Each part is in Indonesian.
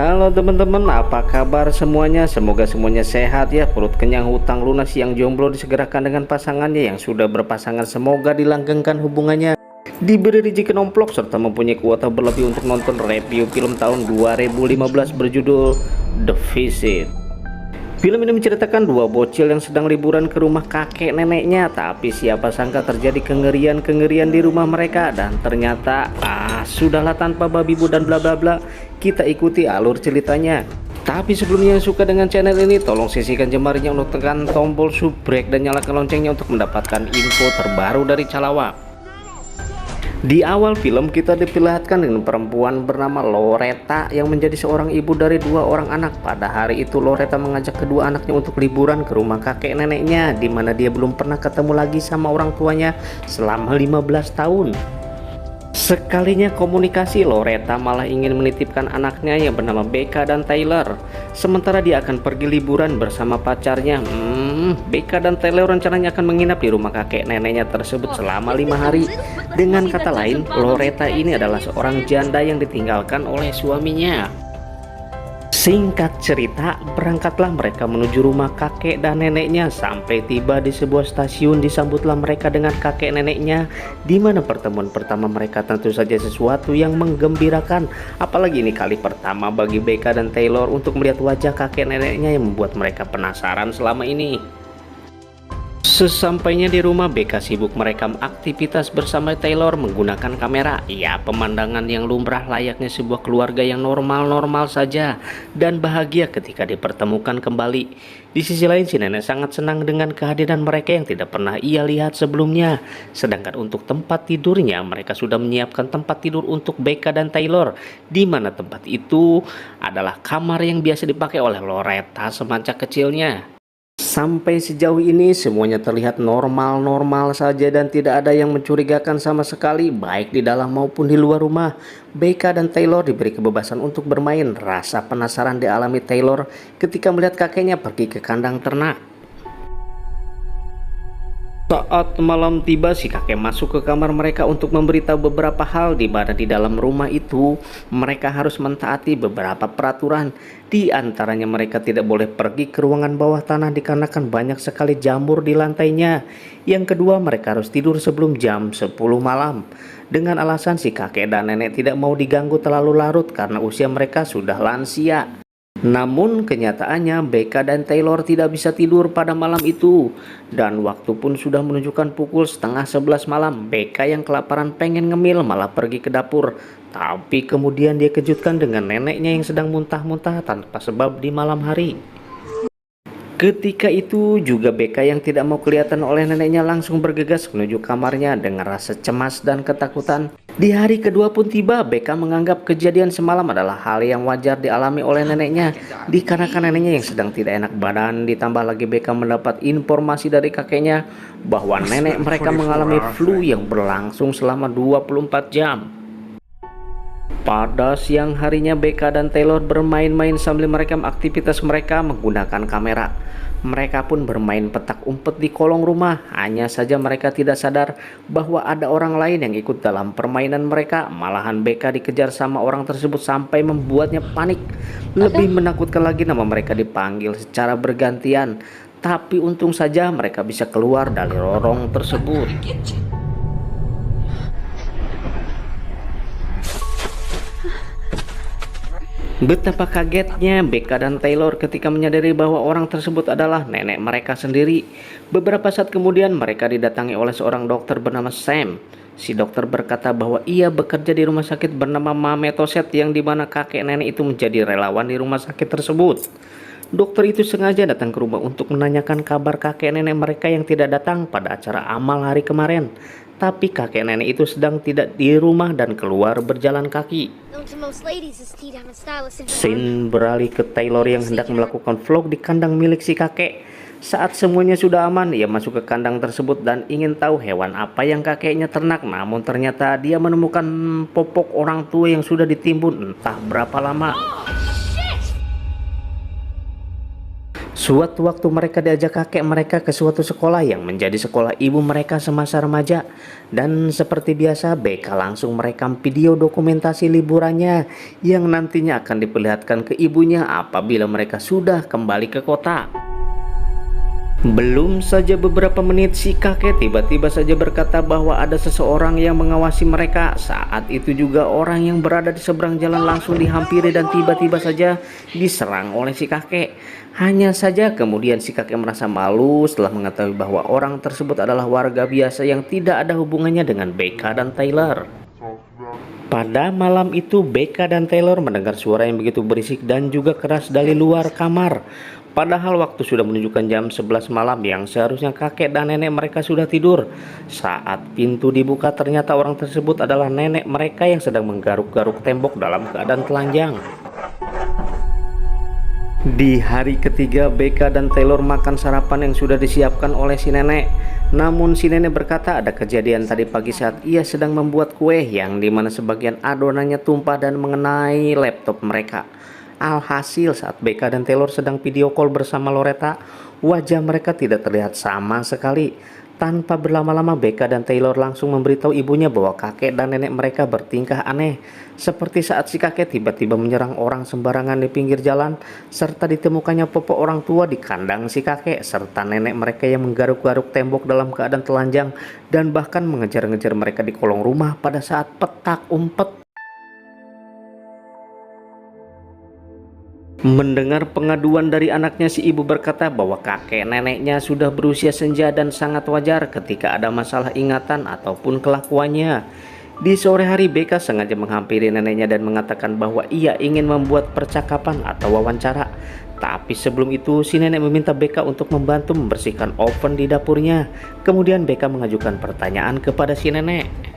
Halo teman-teman, apa kabar semuanya? Semoga semuanya sehat ya. Perut kenyang, hutang lunas. Yang jomblo disegerakan dengan pasangannya. Yang sudah berpasangan semoga dilanggengkan hubungannya, diberi rezeki nomplok, serta mempunyai kuota berlebih untuk nonton review film tahun 2015 berjudul The Visit. Film ini menceritakan dua bocil yang sedang liburan ke rumah kakek neneknya, tapi siapa sangka terjadi kengerian-kengerian di rumah mereka, dan ternyata sudahlah, tanpa babi bu dan bla bla bla, kita ikuti alur ceritanya. Tapi sebelumnya, yang suka dengan channel ini tolong sisihkan jemarinya untuk tekan tombol subscribe dan nyalakan loncengnya untuk mendapatkan info terbaru dari Calawa. Di awal film kita diperlihatkan dengan perempuan bernama Loretta yang menjadi seorang ibu dari dua orang anak. Pada hari itu Loretta mengajak kedua anaknya untuk liburan ke rumah kakek neneknya, di mana dia belum pernah ketemu lagi sama orang tuanya selama 15 tahun. Sekalinya komunikasi, Loretta malah ingin menitipkan anaknya yang bernama Becca dan Tyler. Sementara dia akan pergi liburan bersama pacarnya. Becca dan Tyler rencananya akan menginap di rumah kakek neneknya tersebut selama 5 hari. Dengan kata lain, Loretta ini adalah seorang janda yang ditinggalkan oleh suaminya. Singkat cerita, berangkatlah mereka menuju rumah kakek dan neneknya. Sampai tiba di sebuah stasiun, disambutlah mereka dengan kakek neneknya, di mana pertemuan pertama mereka tentu saja sesuatu yang menggembirakan. Apalagi ini kali pertama bagi Becca dan Taylor untuk melihat wajah kakek neneknya yang membuat mereka penasaran selama ini. Sesampainya di rumah, Becca sibuk merekam aktivitas bersama Taylor menggunakan kamera. Ya, pemandangan yang lumrah layaknya sebuah keluarga yang normal-normal saja dan bahagia ketika dipertemukan kembali. Di sisi lain, si nenek sangat senang dengan kehadiran mereka yang tidak pernah ia lihat sebelumnya. Sedangkan untuk tempat tidurnya, mereka sudah menyiapkan tempat tidur untuk Becca dan Taylor, di mana tempat itu adalah kamar yang biasa dipakai oleh Loretta semasa kecilnya. Sampai sejauh ini semuanya terlihat normal-normal saja dan tidak ada yang mencurigakan sama sekali, baik di dalam maupun di luar rumah. Becca dan Taylor diberi kebebasan untuk bermain. Rasa penasaran dialami Taylor ketika melihat kakeknya pergi ke kandang ternak. Saat malam tiba, si kakek masuk ke kamar mereka untuk memberitahu beberapa hal, di mana di dalam rumah itu mereka harus mentaati beberapa peraturan. Di antaranya mereka tidak boleh pergi ke ruangan bawah tanah dikarenakan banyak sekali jamur di lantainya. Yang kedua, mereka harus tidur sebelum jam 10 malam. Dengan alasan si kakek dan nenek tidak mau diganggu terlalu larut karena usia mereka sudah lansia. Namun kenyataannya Becca dan Taylor tidak bisa tidur pada malam itu, dan waktu pun sudah menunjukkan pukul setengah 11 malam. Becca yang kelaparan pengen ngemil malah pergi ke dapur, tapi kemudian dia kejutkan dengan neneknya yang sedang muntah-muntah tanpa sebab di malam hari. Ketika itu juga Becca yang tidak mau kelihatan oleh neneknya langsung bergegas menuju kamarnya dengan rasa cemas dan ketakutan. Di hari kedua pun tiba, Becca menganggap kejadian semalam adalah hal yang wajar dialami oleh neneknya, dikarenakan neneknya yang sedang tidak enak badan. Ditambah lagi Becca mendapat informasi dari kakeknya bahwa nenek mereka mengalami flu yang berlangsung selama 24 jam. Pada siang harinya, Becca dan Taylor bermain-main sambil merekam aktivitas mereka menggunakan kamera. Mereka pun bermain petak umpet di kolong rumah. Hanya saja mereka tidak sadar bahwa ada orang lain yang ikut dalam permainan mereka. Malahan Becca dikejar sama orang tersebut sampai membuatnya panik. Lebih menakutkan lagi, nama mereka dipanggil secara bergantian. Tapi untung saja mereka bisa keluar dari lorong tersebut. Betapa kagetnya Becca dan Taylor ketika menyadari bahwa orang tersebut adalah nenek mereka sendiri. Beberapa saat kemudian mereka didatangi oleh seorang dokter bernama Sam. Si dokter berkata bahwa ia bekerja di rumah sakit bernama Mametoset, yang dimana kakek nenek itu menjadi relawan di rumah sakit tersebut. Dokter itu sengaja datang ke rumah untuk menanyakan kabar kakek nenek mereka yang tidak datang pada acara amal hari kemarin. Tapi kakek nenek itu sedang tidak di rumah dan keluar berjalan kaki. Scene beralih ke Taylor yang hendak melakukan vlog di kandang milik si kakek. Saat semuanya sudah aman, ia masuk ke kandang tersebut dan ingin tahu hewan apa yang kakeknya ternak. Namun ternyata dia menemukan popok orang tua yang sudah ditimbun entah berapa lama. Suatu waktu mereka diajak kakek mereka ke suatu sekolah yang menjadi sekolah ibu mereka semasa remaja. Dan seperti biasa, BK langsung merekam video dokumentasi liburannya yang nantinya akan diperlihatkan ke ibunya apabila mereka sudah kembali ke kota. Belum saja beberapa menit, si kakek tiba-tiba saja berkata bahwa ada seseorang yang mengawasi mereka. Saat itu juga orang yang berada di seberang jalan langsung dihampiri dan tiba-tiba saja diserang oleh si kakek. Hanya saja kemudian si kakek merasa malu setelah mengetahui bahwa orang tersebut adalah warga biasa yang tidak ada hubungannya dengan BK dan Tyler. Pada malam itu, BK dan Taylor mendengar suara yang begitu berisik dan juga keras dari luar kamar. Padahal waktu sudah menunjukkan jam 11 malam yang seharusnya kakek dan nenek mereka sudah tidur. Saat pintu dibuka, ternyata orang tersebut adalah nenek mereka yang sedang menggaruk-garuk tembok dalam keadaan telanjang. Di hari ketiga, BK dan Taylor makan sarapan yang sudah disiapkan oleh si nenek. Namun si nenek berkata ada kejadian tadi pagi saat ia sedang membuat kue yang dimana sebagian adonannya tumpah dan mengenai laptop mereka. Alhasil saat BK dan Taylor sedang video call bersama Loretta, wajah mereka tidak terlihat sama sekali. Tanpa berlama-lama, BK dan Taylor langsung memberitahu ibunya bahwa kakek dan nenek mereka bertingkah aneh. Seperti saat si kakek tiba-tiba menyerang orang sembarangan di pinggir jalan, serta ditemukannya popok orang tua di kandang si kakek, serta nenek mereka yang menggaruk-garuk tembok dalam keadaan telanjang dan bahkan mengejar-ngejar mereka di kolong rumah pada saat petak umpet. Mendengar pengaduan dari anaknya, si ibu berkata bahwa kakek neneknya sudah berusia senja dan sangat wajar ketika ada masalah ingatan ataupun kelakuannya. Di sore hari, BK sengaja menghampiri neneknya dan mengatakan bahwa ia ingin membuat percakapan atau wawancara. Tapi sebelum itu, si nenek meminta BK untuk membantu membersihkan oven di dapurnya. Kemudian BK mengajukan pertanyaan kepada si nenek.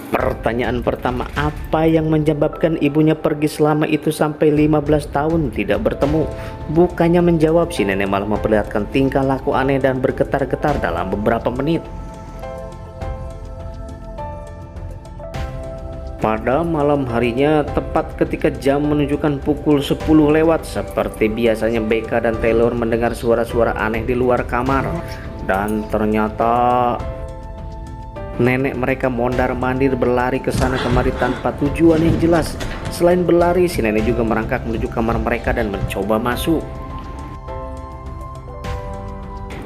Pertanyaan pertama, apa yang menyebabkan ibunya pergi selama itu sampai 15 tahun tidak bertemu? Bukannya menjawab, si nenek malah memperlihatkan tingkah laku aneh dan bergetar-getar dalam beberapa menit. Pada malam harinya, tepat ketika jam menunjukkan pukul 10 lewat, seperti biasanya BK dan Taylor mendengar suara-suara aneh di luar kamar. Dan ternyata nenek mereka mondar-mandir berlari ke sana kemari tanpa tujuan yang jelas. Selain berlari, si nenek juga merangkak menuju kamar mereka dan mencoba masuk.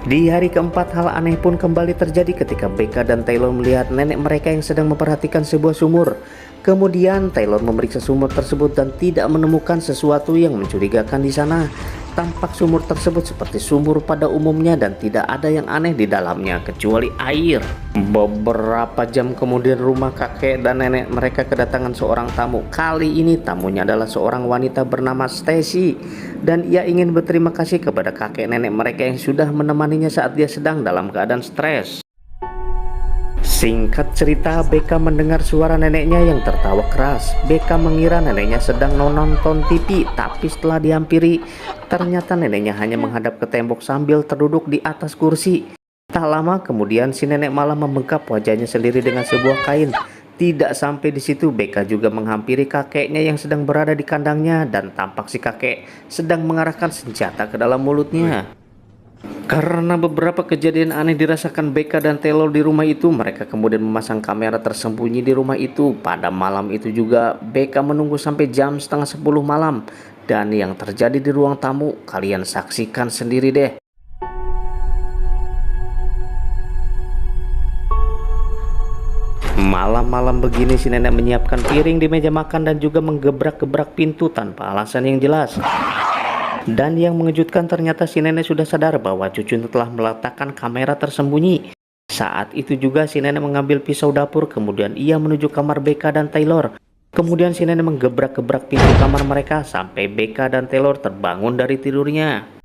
Di hari keempat, hal aneh pun kembali terjadi ketika BK dan Taylor melihat nenek mereka yang sedang memperhatikan sebuah sumur. Kemudian Taylor memeriksa sumur tersebut dan tidak menemukan sesuatu yang mencurigakan di sana. Tampak sumur tersebut seperti sumur pada umumnya dan tidak ada yang aneh di dalamnya kecuali air. Beberapa jam kemudian, rumah kakek dan nenek mereka kedatangan seorang tamu. Kali ini tamunya adalah seorang wanita bernama Stacy, dan ia ingin berterima kasih kepada kakek nenek mereka yang sudah menemaninya saat dia sedang dalam keadaan stres. Singkat cerita, BK mendengar suara neneknya yang tertawa keras. BK mengira neneknya sedang nonton TV, tapi setelah dihampiri, ternyata neneknya hanya menghadap ke tembok sambil terduduk di atas kursi. Tak lama kemudian, si nenek malah membengkap wajahnya sendiri dengan sebuah kain. Tidak sampai di situ, BK juga menghampiri kakeknya yang sedang berada di kandangnya dan tampak si kakek sedang mengarahkan senjata ke dalam mulutnya. Karena beberapa kejadian aneh dirasakan BK dan Taylor di rumah itu, mereka kemudian memasang kamera tersembunyi di rumah itu. Pada malam itu juga, BK menunggu sampai jam setengah 10 malam. Dan yang terjadi di ruang tamu, kalian saksikan sendiri deh. Malam-malam begini, si nenek menyiapkan piring di meja makan dan juga menggebrak-gebrak pintu tanpa alasan yang jelas. Dan yang mengejutkan, ternyata si nenek sudah sadar bahwa cucunya telah meletakkan kamera tersembunyi. Saat itu juga si nenek mengambil pisau dapur, kemudian ia menuju kamar BK dan Taylor. Kemudian si nenek menggebrak-gebrak pintu kamar mereka sampai BK dan Taylor terbangun dari tidurnya.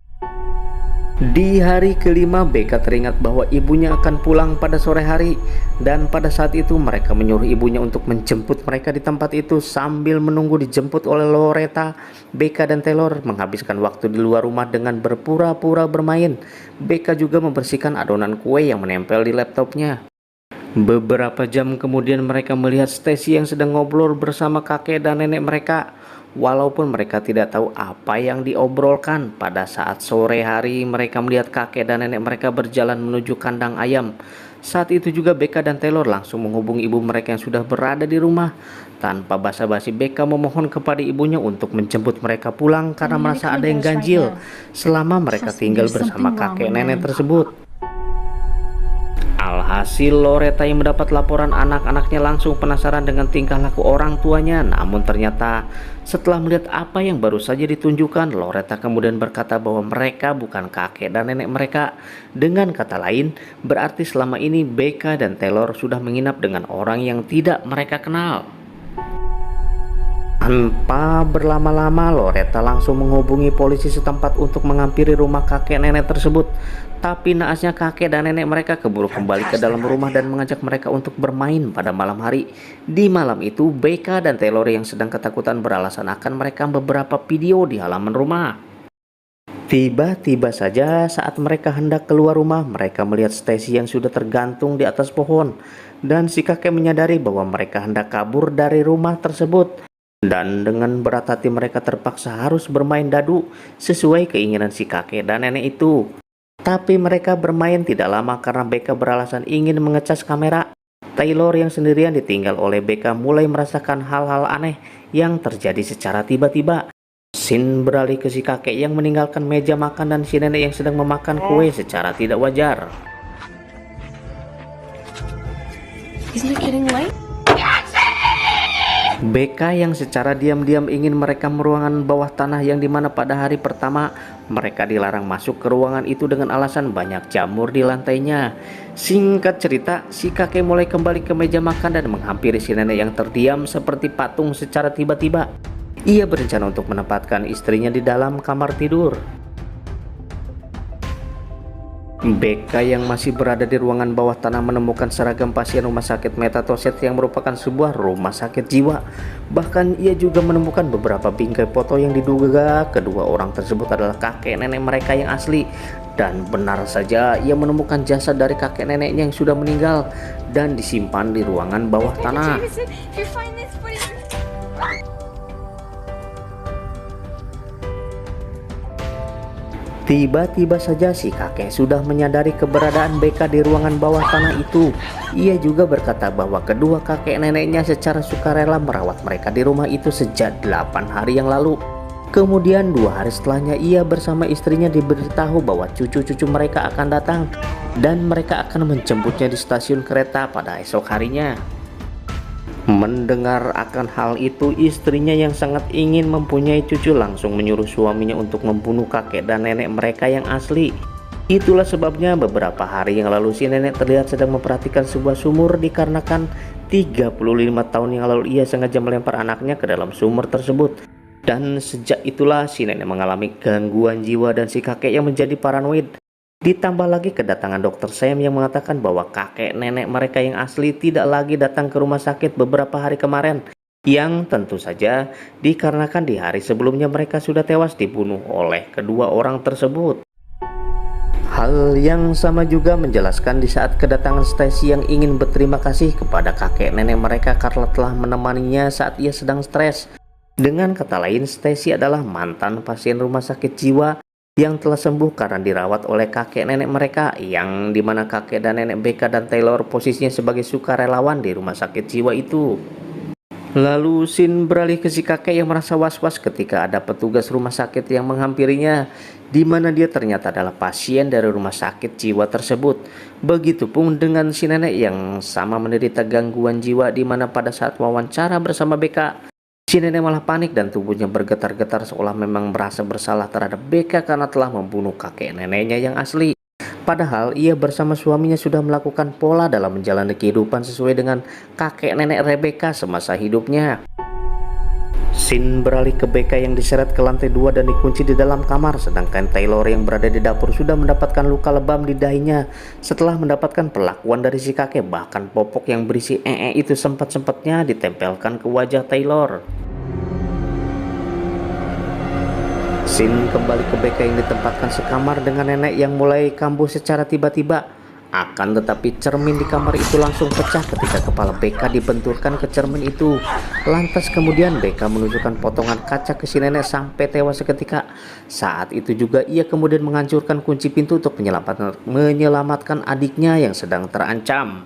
Di hari kelima, BK teringat bahwa ibunya akan pulang pada sore hari, dan pada saat itu mereka menyuruh ibunya untuk menjemput mereka di tempat itu. Sambil menunggu dijemput oleh Loretta, BK dan Taylor menghabiskan waktu di luar rumah dengan berpura-pura bermain. BK juga membersihkan adonan kue yang menempel di laptopnya. Beberapa jam kemudian mereka melihat Stacy yang sedang ngobrol bersama kakek dan nenek mereka. Walaupun mereka tidak tahu apa yang diobrolkan, pada saat sore hari mereka melihat kakek dan nenek mereka berjalan menuju kandang ayam. Saat itu juga Becca dan Taylor langsung menghubungi ibu mereka yang sudah berada di rumah. Tanpa basa-basi, Becca memohon kepada ibunya untuk menjemput mereka pulang karena merasa ada yang ganjil selama mereka tinggal bersama kakek nenek tersebut. Alhasil, Loretta yang mendapat laporan anak-anaknya langsung penasaran dengan tingkah laku orang tuanya. Namun ternyata setelah melihat apa yang baru saja ditunjukkan, Loretta kemudian berkata bahwa mereka bukan kakek dan nenek mereka. Dengan kata lain, berarti selama ini Becca dan Taylor sudah menginap dengan orang yang tidak mereka kenal. Tanpa berlama-lama, Loretta langsung menghubungi polisi setempat untuk menghampiri rumah kakek nenek tersebut. Tapi naasnya kakek dan nenek mereka keburu kembali ke dalam rumah dan mengajak mereka untuk bermain pada malam hari. Di malam itu, Becca dan Taylor yang sedang ketakutan beralasan akan merekam beberapa video di halaman rumah. Tiba-tiba saja saat mereka hendak keluar rumah, mereka melihat Stacy yang sudah tergantung di atas pohon. Dan si kakek menyadari bahwa mereka hendak kabur dari rumah tersebut. Dan dengan berat hati mereka terpaksa harus bermain dadu sesuai keinginan si kakek dan nenek itu. Tapi mereka bermain tidak lama karena Becca beralasan ingin mengecas kamera. Taylor yang sendirian ditinggal oleh Becca mulai merasakan hal-hal aneh yang terjadi secara tiba-tiba. Scene beralih ke si kakek yang meninggalkan meja makan dan si nenek yang sedang memakan kue secara tidak wajar. Isn't it getting late? Becca yang secara diam-diam ingin merekam ruangan bawah tanah yang dimana pada hari pertama mereka dilarang masuk ke ruangan itu dengan alasan banyak jamur di lantainya. Singkat cerita, si kakek mulai kembali ke meja makan dan menghampiri si nenek yang terdiam seperti patung secara tiba-tiba. Ia berencana untuk menempatkan istrinya di dalam kamar tidur. Becca yang masih berada di ruangan bawah tanah menemukan seragam pasien rumah sakit Metatoset yang merupakan sebuah rumah sakit jiwa. Bahkan ia juga menemukan beberapa bingkai foto yang diduga kedua orang tersebut adalah kakek nenek mereka yang asli. Dan benar saja ia menemukan jasad dari kakek neneknya yang sudah meninggal dan disimpan di ruangan bawah tanah. Tiba-tiba saja si kakek sudah menyadari keberadaan Becca di ruangan bawah tanah itu. Ia juga berkata bahwa kedua kakek neneknya secara sukarela merawat mereka di rumah itu sejak 8 hari yang lalu. Kemudian 2 hari setelahnya ia bersama istrinya diberitahu bahwa cucu-cucu mereka akan datang dan mereka akan menjemputnya di stasiun kereta pada esok harinya. Mendengar akan hal itu, istrinya yang sangat ingin mempunyai cucu langsung menyuruh suaminya untuk membunuh kakek dan nenek mereka yang asli. Itulah sebabnya beberapa hari yang lalu si nenek terlihat sedang memperhatikan sebuah sumur dikarenakan 35 tahun yang lalu ia sengaja melempar anaknya ke dalam sumur tersebut. Dan sejak itulah si nenek mengalami gangguan jiwa dan si kakek yang menjadi paranoid. Ditambah lagi kedatangan dokter Sam yang mengatakan bahwa kakek nenek mereka yang asli tidak lagi datang ke rumah sakit beberapa hari kemarin. Yang tentu saja dikarenakan di hari sebelumnya mereka sudah tewas dibunuh oleh kedua orang tersebut. Hal yang sama juga menjelaskan di saat kedatangan Stacy yang ingin berterima kasih kepada kakek nenek mereka karena telah menemaninya saat ia sedang stres. Dengan kata lain, Stacy adalah mantan pasien rumah sakit jiwa yang telah sembuh karena dirawat oleh kakek nenek mereka, yang dimana kakek dan nenek Becca dan Taylor posisinya sebagai sukarelawan di rumah sakit jiwa itu. Lalu scene beralih ke si kakek yang merasa was-was ketika ada petugas rumah sakit yang menghampirinya, di mana dia ternyata adalah pasien dari rumah sakit jiwa tersebut. Begitupun dengan si nenek yang sama menderita gangguan jiwa, di mana pada saat wawancara bersama Becca, si nenek malah panik dan tubuhnya bergetar-getar seolah memang merasa bersalah terhadap Becca karena telah membunuh kakek neneknya yang asli. Padahal ia bersama suaminya sudah melakukan pola dalam menjalani kehidupan sesuai dengan kakek nenek Rebecca semasa hidupnya. Scene beralih ke Becca yang diseret ke lantai 2 dan dikunci di dalam kamar, sedangkan Taylor yang berada di dapur sudah mendapatkan luka lebam di dahinya setelah mendapatkan perlakuan dari si kakek. Bahkan popok yang berisi itu sempat-sempatnya ditempelkan ke wajah Taylor. Scene kembali ke Becca yang ditempatkan sekamar dengan nenek yang mulai kambuh secara tiba-tiba. Akan tetapi cermin di kamar itu langsung pecah ketika kepala BK dibenturkan ke cermin itu. Lantas kemudian BK menunjukkan potongan kaca ke si nenek sampai tewas seketika. Saat itu juga ia kemudian menghancurkan kunci pintu untuk menyelamatkan adiknya yang sedang terancam.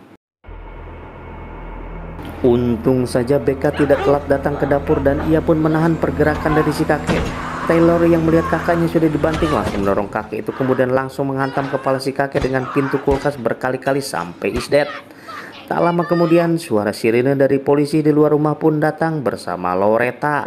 Untung saja BK tidak telat datang ke dapur dan ia pun menahan pergerakan dari si kakek. Taylor yang melihat kakaknya sudah dibanting langsung mendorong kakek itu, kemudian langsung menghantam kepala si kakek dengan pintu kulkas berkali-kali sampai is dead. Tak lama kemudian suara sirine dari polisi di luar rumah pun datang bersama Loretta.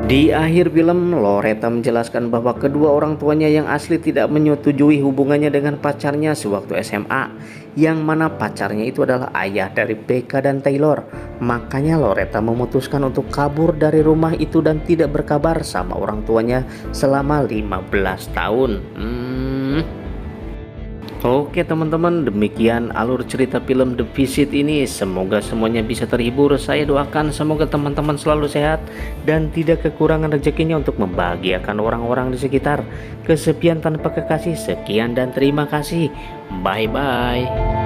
Di akhir film, Loretta menjelaskan bahwa kedua orang tuanya yang asli tidak menyetujui hubungannya dengan pacarnya sewaktu SMA, yang mana pacarnya itu adalah ayah dari Becca dan Taylor. Makanya Loretta memutuskan untuk kabur dari rumah itu dan tidak berkabar sama orang tuanya selama 15 tahun. Oke teman-teman, demikian alur cerita film The Visit ini. Semoga semuanya bisa terhibur. Saya doakan semoga teman-teman selalu sehat dan tidak kekurangan rezekinya untuk membahagiakan orang-orang di sekitar. Kesepian tanpa kekasih. Sekian dan terima kasih. Bye-bye.